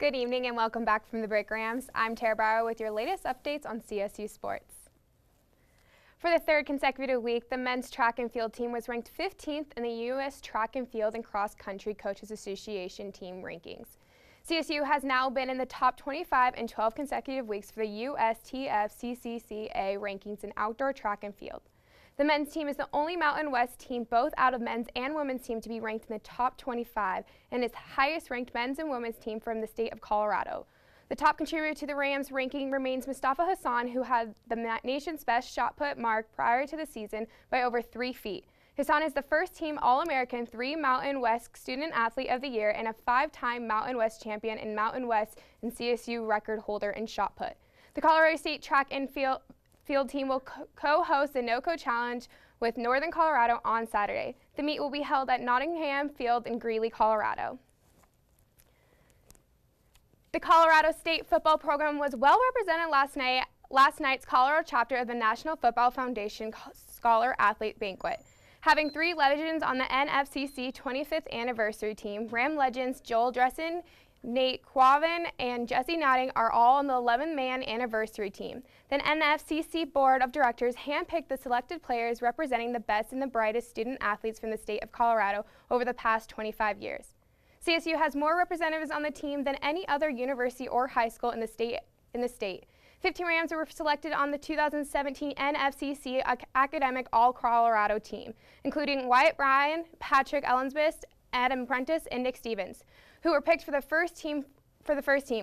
Good evening and welcome back from the break, Rams. I'm Terah Barrio with your latest updates on CSU sports. For the third consecutive week, the men's track and field team was ranked 15th in the U.S. Track and Field and Cross Country Coaches Association team rankings. CSU has now been in the top 25 in 12 consecutive weeks for the USTF CCCA rankings in outdoor track and field. The men's team is the only Mountain West team, both out of men's and women's team, to be ranked in the top 25 and its highest ranked men's and women's team from the state of Colorado. The top contributor to the Rams ranking remains Mustafa Hassan, who had the nation's best shot put mark prior to the season by over 3 feet. Hassan is the first team All-American, 3 Mountain West Student Athlete of the Year, and a 5-time Mountain West champion and Mountain West and CSU record holder in shot put. The Colorado State Track and Field team will co-host the NoCo Challenge with Northern Colorado on Saturday. The meet will be held at Nottingham Field in Greeley, Colorado. The Colorado State football program was well represented last night's Colorado chapter of the National Football Foundation Scholar Athlete Banquet. Having 3 legends on the NFCC 25th anniversary team, Ram legends Joel Dressen, Nate Quavin, and Jesse Notting are all on the 11-man anniversary team. The NFCC Board of Directors handpicked the selected players representing the best and the brightest student athletes from the state of Colorado over the past 25 years. CSU has more representatives on the team than any other university or high school in the state. 15 Rams were selected on the 2017 NFCC Academic All-Colorado team, including Wyatt Ryan, Patrick Ellensbist, Adam Prentice, and Nick Stevens, who were picked for the first team.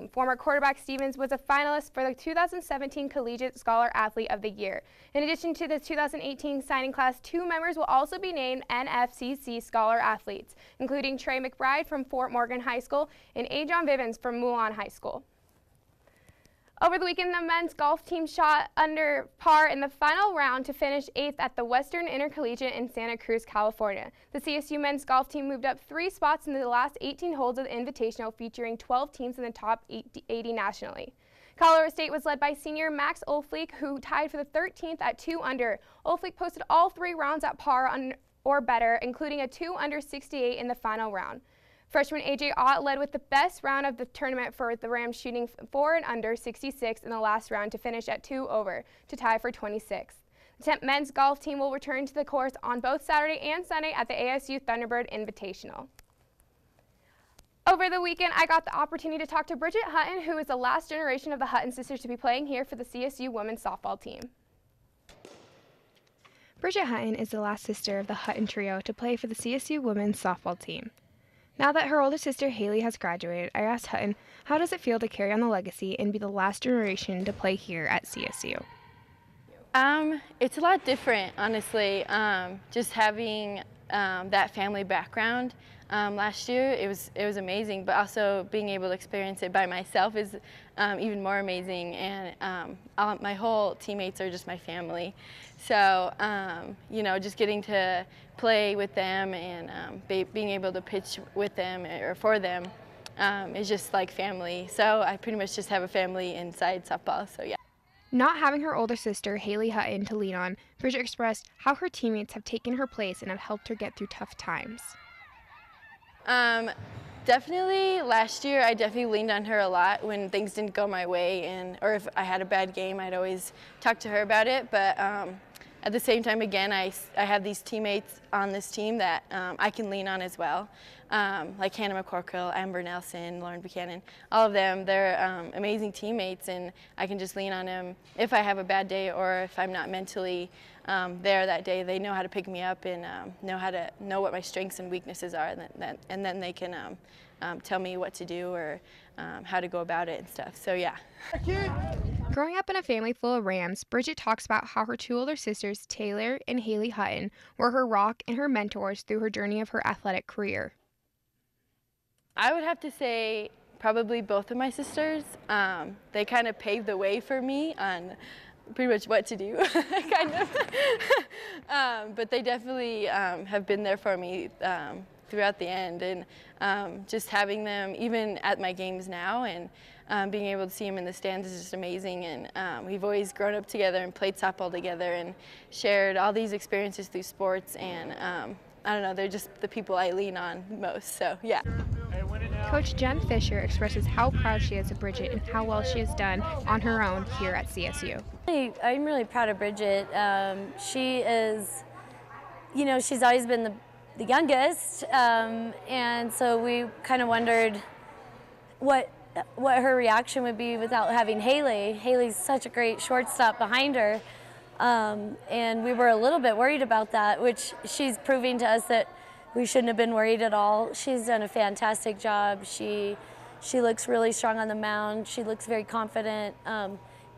Former quarterback Stevens was a finalist for the 2017 Collegiate Scholar Athlete of the Year. In addition to the 2018 signing class, 2 members will also be named NFCC Scholar Athletes, including Trey McBride from Fort Morgan High School and Ajon Vivens from Moulin High School. Over the weekend, the men's golf team shot under par in the final round to finish 8th at the Western Intercollegiate in Santa Cruz, California. The CSU men's golf team moved up 3 spots in the last 18 holes of the Invitational, featuring 12 teams in the top 80 nationally. Colorado State was led by senior Max Olfleek, who tied for the 13th at 2 under. Olfleek posted all 3 rounds at par or better, including a 2 under 68 in the final round. Freshman A.J. Ott led with the best round of the tournament for the Rams, shooting 4 and under 66 in the last round to finish at 2 over to tie for 26th. The men's golf team will return to the course on both Saturday and Sunday at the ASU Thunderbird Invitational. Over the weekend, I got the opportunity to talk to Bridget Hutton, who is the last generation of the Hutton sisters to be playing here for the CSU women's softball team. Bridget Hutton is the last sister of the Hutton trio to play for the CSU women's softball team. Now that her older sister Haley has graduated, I asked Hutton, how does it feel to carry on the legacy and be the last generation to play here at CSU? It's a lot different, honestly. Just having that family background last year, it was amazing, but also being able to experience it by myself is even more amazing, and my whole teammates are just my family. So, you know, just getting to play with them and being able to pitch with them or for them is just like family. So I pretty much just have a family inside softball, so yeah. Not having her older sister, Haley Hutton, to lean on, Bridget expressed how her teammates have taken her place and have helped her get through tough times. Definitely last year I definitely leaned on her a lot when things didn't go my way, or if I had a bad game, I'd always talk to her about it. But at the same time, again, I have these teammates on this team that I can lean on as well, like Hannah McCorkle, Amber Nelson, Lauren Buchanan, all of them. They're amazing teammates, and I can just lean on them if I have a bad day or if I'm not mentally there that day. They know how to pick me up and know what my strengths and weaknesses are, and then they can tell me what to do or how to go about it and stuff. So yeah. Growing up in a family full of Rams, Bridget talks about how her 2 older sisters, Taylor and Haley Hutton, were her rock and her mentors through her journey of her athletic career. I would have to say probably both of my sisters. They kind of paved the way for me on pretty much what to do, kind of. But they definitely have been there for me throughout the end, and just having them even at my games now, and being able to see them in the stands is just amazing. And we've always grown up together and played softball together and shared all these experiences through sports, and I don't know, they're just the people I lean on most, so yeah. Hey, win it now. Coach Jen Fisher expresses how proud she is of Bridget and how well she has done on her own here at CSU. I'm really proud of Bridget. She is, she's always been the youngest, and so we kind of wondered what her reaction would be without having Haley. Haley's such a great shortstop behind her, and we were a little bit worried about that, which she's proving to us that we shouldn't have been worried at all. She's done a fantastic job. She looks really strong on the mound. She looks very confident.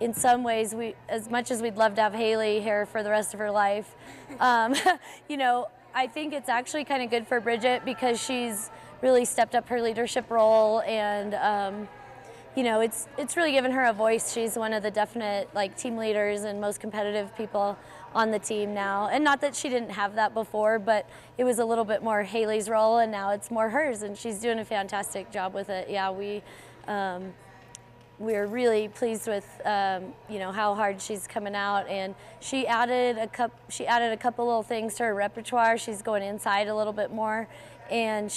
In some ways, as much as we'd love to have Haley here for the rest of her life, I think it's actually kind of good for Bridget because she's really stepped up her leadership role, and it's really given her a voice. She's one of the definite team leaders and most competitive people on the team now. And not that she didn't have that before, but it was a little bit more Haley's role, and now it's more hers, and she's doing a fantastic job with it. Yeah, we're really pleased with how hard she's coming out, and she added a couple little things to her repertoire. She's going inside a little bit more, and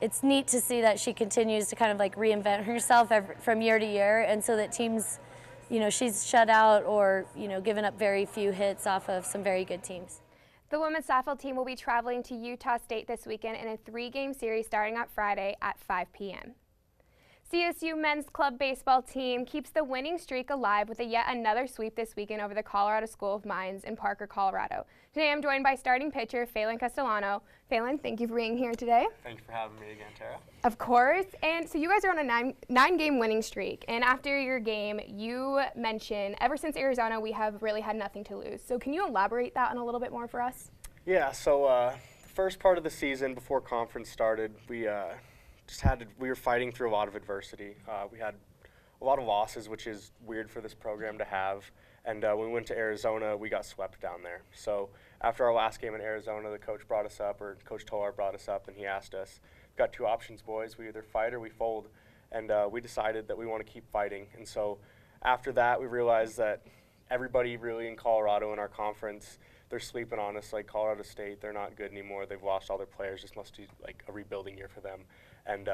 it's neat to see that she continues to kind of reinvent herself from year to year, and so that teams, she's shut out or given up very few hits off of some very good teams. The women's softball team will be traveling to Utah State this weekend in a 3-game series starting on Friday at 5 p.m. CSU men's club baseball team keeps the winning streak alive with yet another sweep this weekend over the Colorado School of Mines in Parker, Colorado. Today I'm joined by starting pitcher Phelan Castellano. Phelan, thank you for being here today. Thank you for having me again, Tara. Of course. And so you guys are on a nine-game winning streak. And after your game, you mentioned ever since Arizona, we have really had nothing to lose. So can you elaborate that on a little bit more for us? Yeah, so the first part of the season before conference started, we were fighting through a lot of adversity. We had a lot of losses, which is weird for this program to have. And when we went to Arizona, we got swept down there. So after our last game in Arizona, the coach brought us up, or Coach Tolar brought us up, and he asked us, "We've got 2 options, boys. We either fight or we fold." And we decided that we want to keep fighting. And so after that, we realized that everybody really in Colorado in our conference, they're sleeping on us, like Colorado State. They're not good anymore. They've lost all their players. This must be like a rebuilding year for them. And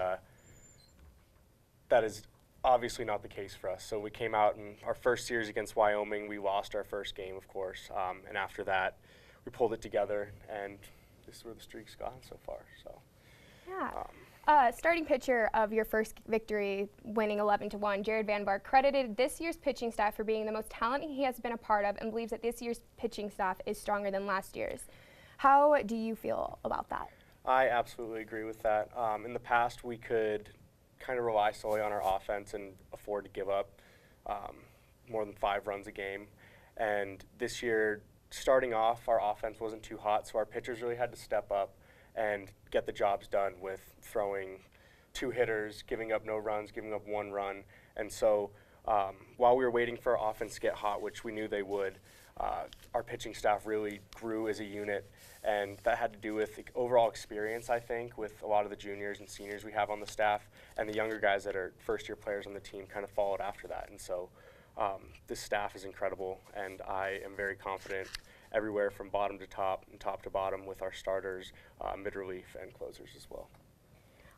that is obviously not the case for us. So we came out in our first series against Wyoming. We lost our first game, of course. And after that, we pulled it together, and this is where the streak's gone so far. So, yeah. Starting pitcher of your first victory, winning 11-1, Jared Van Bark credited this year's pitching staff for being the most talented he has been a part of and believes that this year's pitching staff is stronger than last year's. How do you feel about that? I absolutely agree with that. In the past, we could kind of rely solely on our offense and afford to give up more than 5 runs a game. And this year, starting off, our offense wasn't too hot, so our pitchers really had to step up and get the jobs done with throwing 2 hitters, giving up no runs, giving up 1 run. And so while we were waiting for our offense to get hot, which we knew they would, our pitching staff really grew as a unit, and that had to do with the overall experience, I think, with a lot of the juniors and seniors we have on the staff, and the younger guys that are first-year players on the team kind of followed after that. And so this staff is incredible, and I am very confident everywhere from bottom to top and top to bottom with our starters, mid-relief, and closers as well.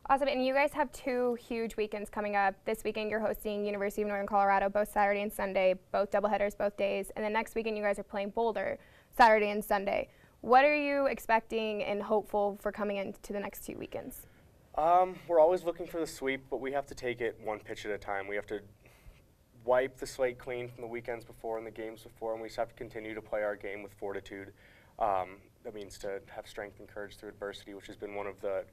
Awesome, and you guys have 2 huge weekends coming up. This weekend you're hosting University of Northern Colorado both Saturday and Sunday, both doubleheaders both days, and then next weekend you guys are playing Boulder Saturday and Sunday. What are you expecting and hopeful for coming into the next 2 weekends? We're always looking for the sweep, but we have to take it one pitch at a time. We have to wipe the slate clean from the weekends before and the games before, and we just have to continue to play our game with fortitude. That means to have strength and courage through adversity, which has been one of the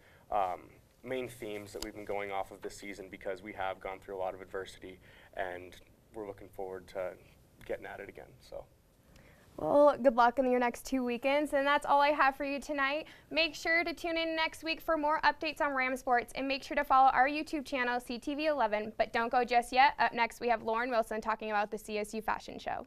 main themes that we've been going off of this season, because we have gone through a lot of adversity, and we're looking forward to getting at it again. So. Well, good luck in your next 2 weekends, and that's all I have for you tonight. Make sure to tune in next week for more updates on Ram Sports, and make sure to follow our YouTube channel, CTV 11. But don't go just yet. Up next, we have Lauren Wilson talking about the CSU Fashion Show.